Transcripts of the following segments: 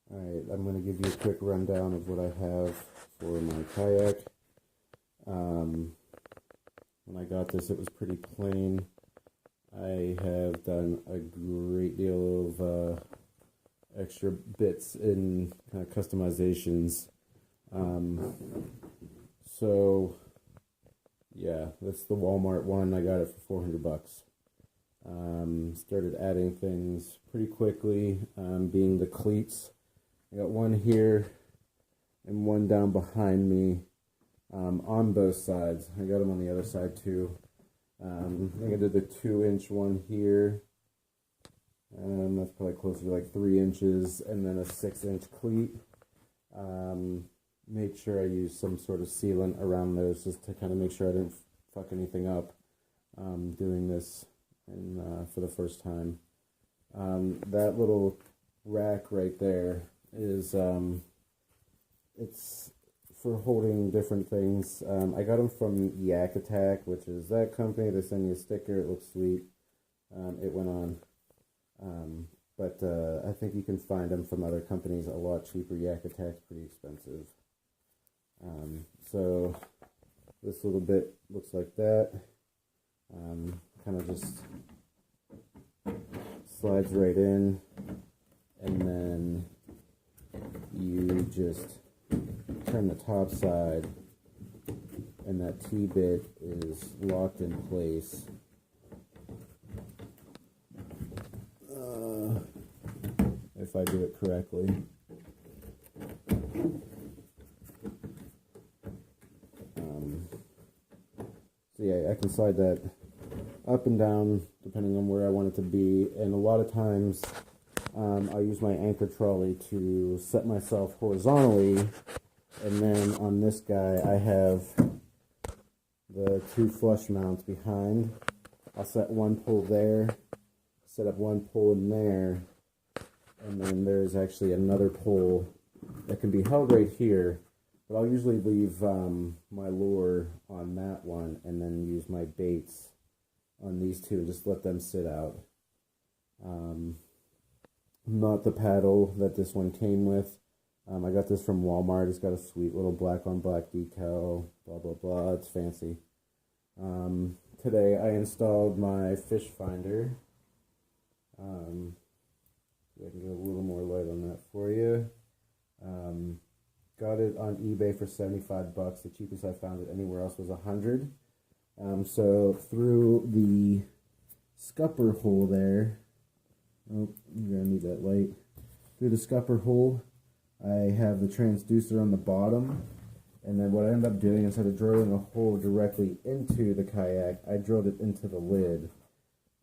Alright, I'm going to give you a quick rundown of what I have for my kayak. When I got this, it was pretty plain. I have done a great deal of extra bits in kind of customizations. So, yeah, that's the Walmart one. I got it for 400 bucks. Started adding things pretty quickly, being the cleats. I got one here and one down behind me on both sides. I got them on the other side too. I think I did the 2-inch one here. That's probably closer to like 3 inches, and then a 6-inch cleat. Made sure I used some sort of sealant around those just to kind of make sure I didn't fuck anything up doing this for the first time. That little rack right there is it's for holding different things. I got them from Yak Attack, which is that company. They send you a sticker. It looks sweet. It went on. But I think you can find them from other companies a lot cheaper. Yak Attack's pretty expensive. So this little bit looks like that. Kind of just slides right in, and then you just turn the top side, and that T-bit is locked in place. If I do it correctly. So yeah, I can slide that up and down depending on where I want it to be, and a lot of times I'll use my anchor trolley to set myself horizontally, and then on this guy I have the 2 flush mounts behind. I'll set one pole there, set up one pole in there, and then there's actually another pole that can be held right here, but I'll usually leave my lure on that one and then use my baits on these two and just let them sit out. Not the paddle that this one came with. I got this from Walmart. It's got a sweet little black on black decal, blah blah blah. It's fancy. Today I installed my fish finder. I can get a little more light on that for you. Got it on eBay for 75 bucks. The cheapest I found it anywhere else was 100. So through the scupper hole there, oh, you're gonna need that light. Through the scupper hole, I have the transducer on the bottom, and then what I ended up doing, instead of drilling a hole directly into the kayak, I drilled it into the lid.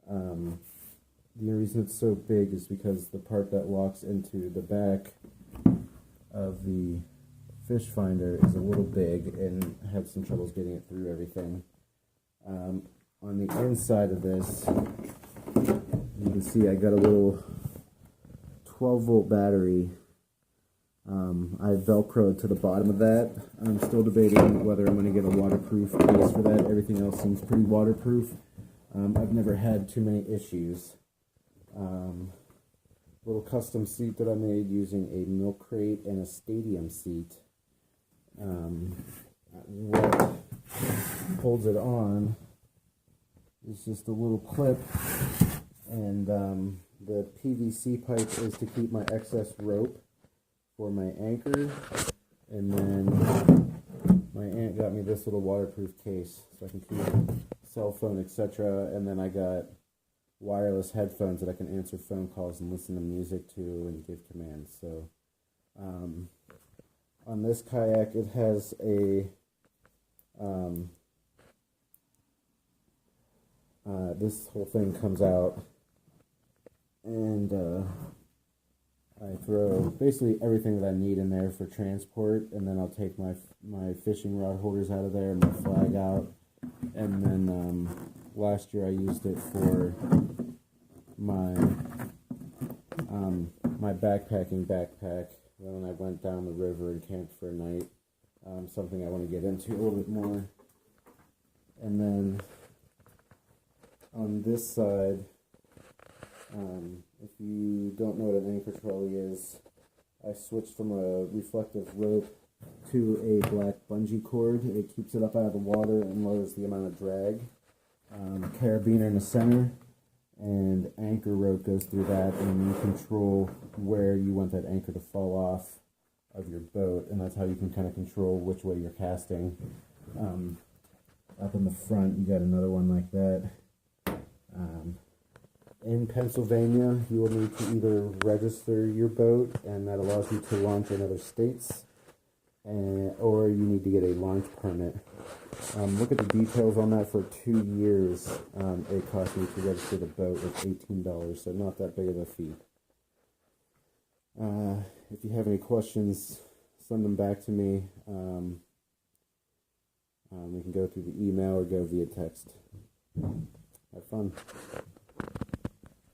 The reason it's so big is because the part that locks into the back of the fish finder is a little big, and I had some troubles getting it through everything. On the inside of this, you can see I got a little 12-volt battery. I Velcroed to the bottom of that. I'm still debating whether I'm going to get a waterproof case for that. Everything else seems pretty waterproof. I've never had too many issues. Little custom seat that I made using a milk crate and a stadium seat. What holds it on is just a little clip, and the PVC pipe is to keep my excess rope for my anchor, and then my aunt got me this little waterproof case so I can keep cell phone, etc. And then I got wireless headphones that I can answer phone calls and listen to music to and give commands. So on this kayak, it has a this whole thing comes out, and I throw basically everything that I need in there for transport, and then I'll take my fishing rod holders out of there, my flag out, and then last year I used it for my my backpacking backpack when I went down the river and camped for a night. Something I want to get into a little bit more. And then on this side, if you don't know what an anchor trolley is, I switched from a reflective rope to a black bungee cord. It keeps it up out of the water and lowers the amount of drag. Carabiner in the center, and anchor rope goes through that, and you control where you want that anchor to fall off of your boat, and that's how you can kind of control which way you're casting. Up in the front, you got another one like that. In Pennsylvania, you will need to either register your boat, and that allows you to launch in other states, or you need to get a launch permit. Look at the details on that. For 2 years, it cost me to register the boat with $18, so not that big of a fee. If you have any questions, send them back to me. We can go through the email or go via text. Have fun.